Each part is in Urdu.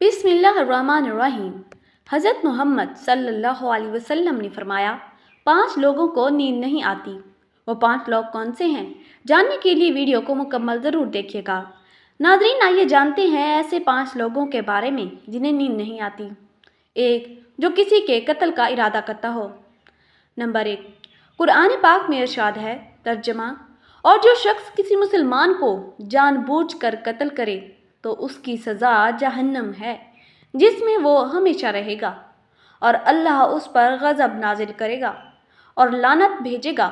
بسم اللہ الرحمن الرحیم۔ حضرت محمد صلی اللہ علیہ وسلم نے فرمایا 5 لوگوں کو نیند نہیں آتی۔ وہ 5 لوگ کون سے ہیں؟ جاننے کے لیے ویڈیو کو مکمل ضرور دیکھیے گا۔ ناظرین، آئیے جانتے ہیں ایسے 5 لوگوں کے بارے میں جنہیں نیند نہیں آتی۔ 1. جو کسی کے قتل کا ارادہ کرتا ہو۔ نمبر 1. قرآن پاک میں ارشاد ہے، ترجمہ: اور جو شخص کسی مسلمان کو جان بوجھ کر قتل کرے تو اس کی سزا جہنم ہے، جس میں وہ ہمیشہ رہے گا، اور اللہ اس پر غضب نازل کرے گا اور لعنت بھیجے گا،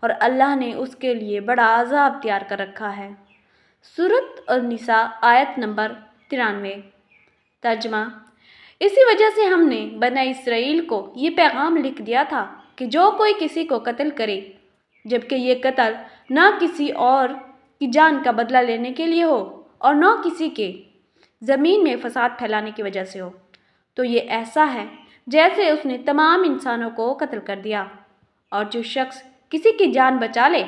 اور اللہ نے اس کے لیے بڑا عذاب تیار کر رکھا ہے۔ سورۃ النساء آیت نمبر 93۔ ترجمہ: اسی وجہ سے ہم نے بنی اسرائیل کو یہ پیغام لکھ دیا تھا کہ جو کوئی کسی کو قتل کرے، جبکہ یہ قتل نہ کسی اور کی جان کا بدلہ لینے کے لیے ہو اور نہ کسی کے زمین میں فساد پھیلانے کی وجہ سے ہو، تو یہ ایسا ہے جیسے اس نے تمام انسانوں کو قتل کر دیا، اور جو شخص کسی کی جان بچا لے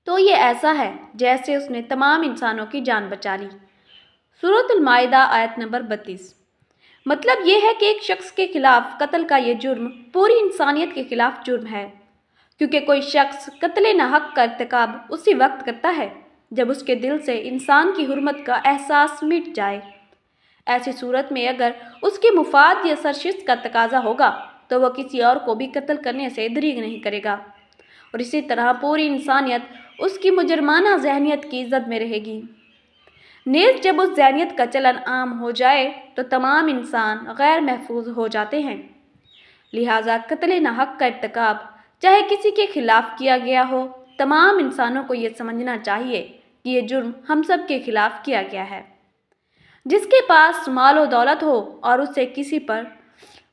تو یہ ایسا ہے جیسے اس نے تمام انسانوں کی جان بچا لی۔ سورۃ المائدہ آیت نمبر 32۔ مطلب یہ ہے کہ ایک شخص کے خلاف قتل کا یہ جرم پوری انسانیت کے خلاف جرم ہے، کیونکہ کوئی شخص قتل ناحق کا ارتکاب اسی وقت کرتا ہے جب اس کے دل سے انسان کی حرمت کا احساس مٹ جائے۔ ایسی صورت میں اگر اس کی مفاد یا سرشت کا تقاضا ہوگا تو وہ کسی اور کو بھی قتل کرنے سے دریغ نہیں کرے گا، اور اسی طرح پوری انسانیت اس کی مجرمانہ ذہنیت کی زد میں رہے گی۔ نیز جب اس ذہنیت کا چلن عام ہو جائے تو تمام انسان غیر محفوظ ہو جاتے ہیں۔ لہٰذا قتل ناحق کا ارتکاب چاہے کسی کے خلاف کیا گیا ہو، تمام انسانوں کو یہ سمجھنا چاہیے کہ یہ جرم ہم سب کے خلاف کیا گیا ہے۔ جس کے پاس مال و دولت ہو اور اسے کسی پر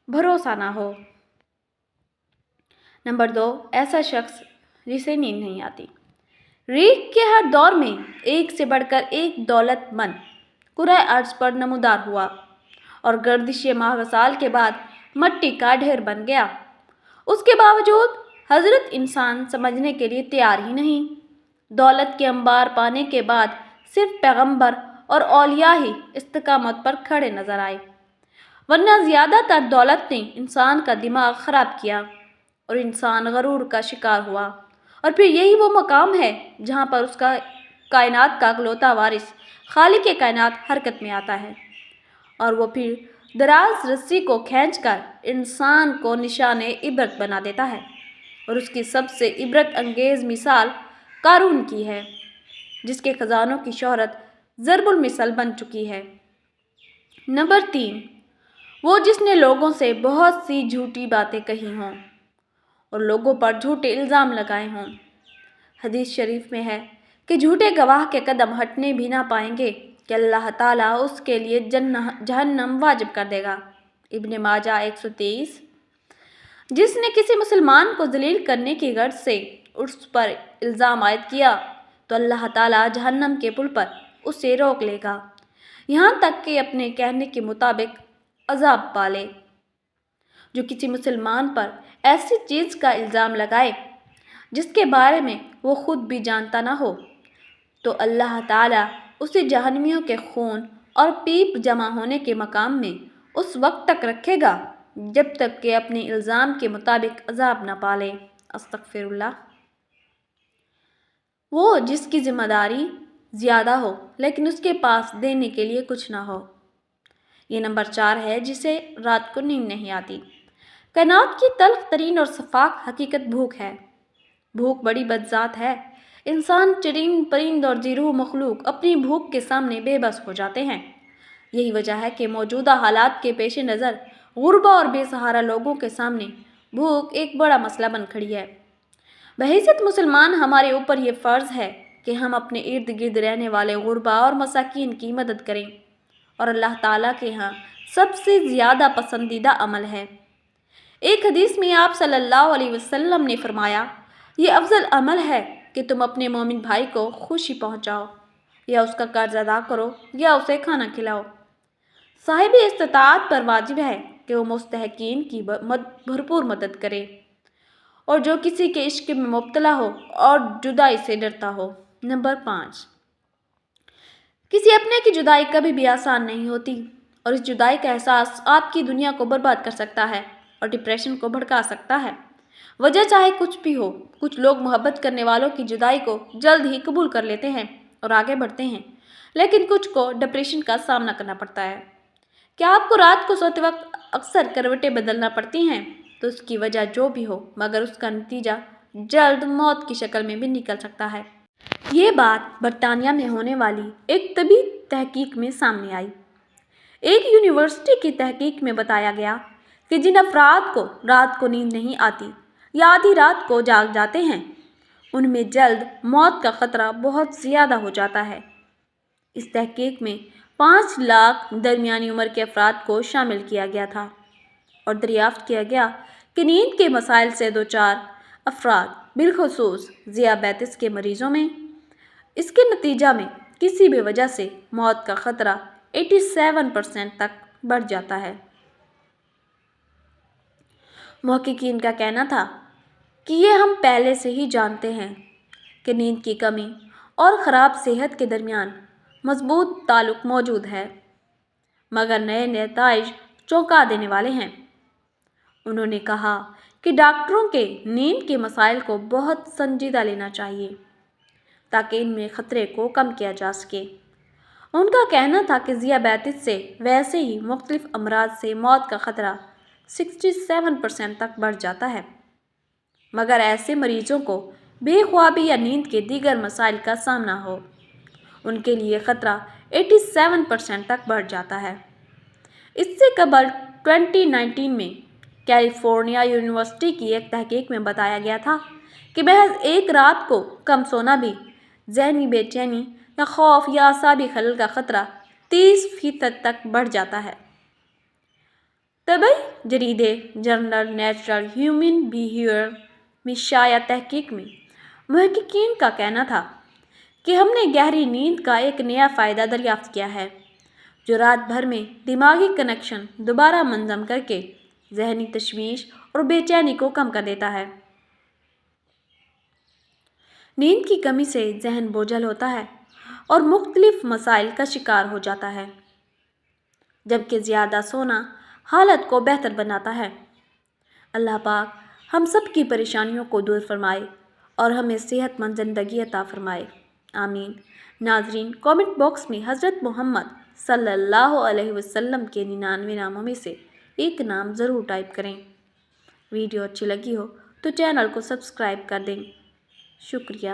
بھروسہ نہ ہو۔ نمبر 2. ایسا شخص جسے نیند نہیں آتی۔ ریح کے ہر دور میں ایک سے بڑھ کر ایک دولت مند کرۂ ارض پر نمودار ہوا، اور گردش ماہ کے بعد مٹی کا ڈھیر بن گیا۔ اس کے باوجود حضرت انسان سمجھنے کے لیے تیار ہی نہیں۔ دولت کے انبار پانے کے بعد صرف پیغمبر اور اولیاء ہی استقامت پر کھڑے نظر آئے، ورنہ زیادہ تر دولت نے انسان کا دماغ خراب کیا اور انسان غرور کا شکار ہوا۔ اور پھر یہی وہ مقام ہے جہاں پر اس کا کائنات کا اکلوتا وارث خالق کائنات حرکت میں آتا ہے، اور وہ پھر دراز رسی کو کھینچ کر انسان کو نشان عبرت بنا دیتا ہے، اور اس کی سب سے عبرت انگیز مثال قارون کی ہے، جس کے خزانوں کی شہرت ضرب المثل بن چکی ہے۔ نمبر 3. وہ جس نے لوگوں سے بہت سی جھوٹی باتیں کہی ہوں اور لوگوں پر جھوٹے الزام لگائے ہوں۔ حدیث شریف میں ہے کہ جھوٹے گواہ کے قدم ہٹنے بھی نہ پائیں گے کہ اللہ تعالیٰ اس کے لیے جہنم واجب کر دے گا۔ ابن ماجہ 123۔ جس نے کسی مسلمان کو ذلیل کرنے کی غرض سے اس پر الزام عائد کیا تو اللہ تعالیٰ جہنم کے پل پر اسے روک لے گا، یہاں تک کہ اپنے کہنے کے مطابق عذاب پالے۔ جو کسی مسلمان پر ایسی چیز کا الزام لگائے جس کے بارے میں وہ خود بھی جانتا نہ ہو، تو اللہ تعالیٰ اسے جہنمیوں کے خون اور پیپ جمع ہونے کے مقام میں اس وقت تک رکھے گا جب تک کہ اپنے الزام کے مطابق عذاب نہ پالے۔ استغفر اللہ۔ وہ جس کی ذمہ داری زیادہ ہو لیکن اس کے پاس دینے کے لیے کچھ نہ ہو۔ یہ نمبر 4 ہے جسے رات کو نیند نہیں آتی۔ کائنات کی تلخ ترین اور شفاف حقیقت بھوک ہے۔ بھوک بڑی بدذات ہے۔ انسان، چرند، پرند اور ذی روح مخلوق اپنی بھوک کے سامنے بے بس ہو جاتے ہیں۔ یہی وجہ ہے کہ موجودہ حالات کے پیش نظر غربا اور بے سہارا لوگوں کے سامنے بھوک ایک بڑا مسئلہ بن کھڑی ہے۔ بحیثیت مسلمان ہمارے اوپر یہ فرض ہے کہ ہم اپنے ارد گرد رہنے والے غربا اور مساکین کی مدد کریں، اور اللہ تعالیٰ کے ہاں سب سے زیادہ پسندیدہ عمل ہے۔ ایک حدیث میں آپ صلی اللہ علیہ وسلم نے فرمایا، یہ افضل عمل ہے کہ تم اپنے مومن بھائی کو خوشی پہنچاؤ، یا اس کا قرض ادا کرو، یا اسے کھانا کھلاؤ۔ صاحب استطاعت پر واجب ہے کہ وہ مستحقین کی بھرپور مدد کرے، اور جو کسی کے عشق میں مبتلا ہو اور جدائی سے ڈرتا ہو۔ نمبر 5. کسی اپنے کی جدائی کبھی بھی آسان نہیں ہوتی، اور اس جدائی کا احساس آپ کی دنیا کو برباد کر سکتا ہے اور ڈپریشن کو بھڑکا سکتا ہے۔ وجہ چاہے کچھ بھی ہو، کچھ لوگ محبت کرنے والوں کی جدائی کو جلد ہی قبول کر لیتے ہیں اور آگے بڑھتے ہیں، لیکن کچھ کو ڈپریشن کا سامنا کرنا پڑتا ہے۔ کیا آپ کو رات کو سوتے وقت اکثر کروٹیں بدلنا پڑتی ہیں؟ تو اس کی وجہ جو بھی ہو، مگر اس کا نتیجہ جلد موت کی شکل میں بھی نکل سکتا ہے۔ یہ بات برطانیہ میں ہونے والی ایک طبی تحقیق میں سامنے آئی۔ ایک یونیورسٹی کی تحقیق میں بتایا گیا کہ جن افراد کو رات کو نیند نہیں آتی یا آدھی رات کو جاگ جاتے ہیں، ان میں جلد موت کا خطرہ بہت زیادہ ہو جاتا ہے۔ اس تحقیق میں 5 لاکھ درمیانی عمر کے افراد کو شامل کیا گیا تھا اور دریافت کیا گیا کہ نیند کے مسائل سے دوچار افراد، بالخصوص ذیابیطس کے مریضوں میں، اس کے نتیجہ میں کسی بھی وجہ سے موت کا خطرہ 87% تک بڑھ جاتا ہے۔ محققین کا کہنا تھا کہ یہ ہم پہلے سے ہی جانتے ہیں کہ نیند کی کمی اور خراب صحت کے درمیان مضبوط تعلق موجود ہے، مگر نئے نتائج چونکا دینے والے ہیں۔ انہوں نے کہا کہ ڈاکٹروں کے نیند کے مسائل کو بہت سنجیدہ لینا چاہیے تاکہ ان میں خطرے کو کم کیا جا سکے۔ ان کا کہنا تھا کہ ذیابیطس سے ویسے ہی مختلف امراض سے موت کا خطرہ 67% تک بڑھ جاتا ہے، مگر ایسے مریضوں کو بے خوابی یا نیند کے دیگر مسائل کا سامنا ہو، ان کے لیے خطرہ 87% تک بڑھ جاتا ہے۔ اس سے قبل 2019 میں کیلیفورنیا یونیورسٹی کی ایک تحقیق میں بتایا گیا تھا کہ محض ایک رات کو کم سونا بھی ذہنی بے چینی یا خوف یا اعصابی خلل کا خطرہ 30% تک بڑھ جاتا ہے۔ طبی جریدے جرنل نیچرل ہیومن بیہیویئر میں شائع تحقیق میں محققین کا کہنا تھا کہ ہم نے گہری نیند کا ایک نیا فائدہ دریافت کیا ہے جو رات بھر میں دماغی کنکشن دوبارہ منظم کر کے ذہنی تشویش اور بے چینی کو کم کر دیتا ہے۔ نیند کی کمی سے ذہن بوجھل ہوتا ہے اور مختلف مسائل کا شکار ہو جاتا ہے، جبکہ زیادہ سونا حالت کو بہتر بناتا ہے۔ اللہ پاک ہم سب کی پریشانیوں کو دور فرمائے اور ہمیں صحت مند زندگی عطا فرمائے، آمین۔ ناظرین، کامنٹ باکس میں حضرت محمد صلی اللہ علیہ وسلم کے 99 ناموں میں سے ایک نام ضرور ٹائپ کریں۔ ویڈیو اچھی لگی ہو تو چینل کو سبسکرائب کر دیں۔ شکریہ۔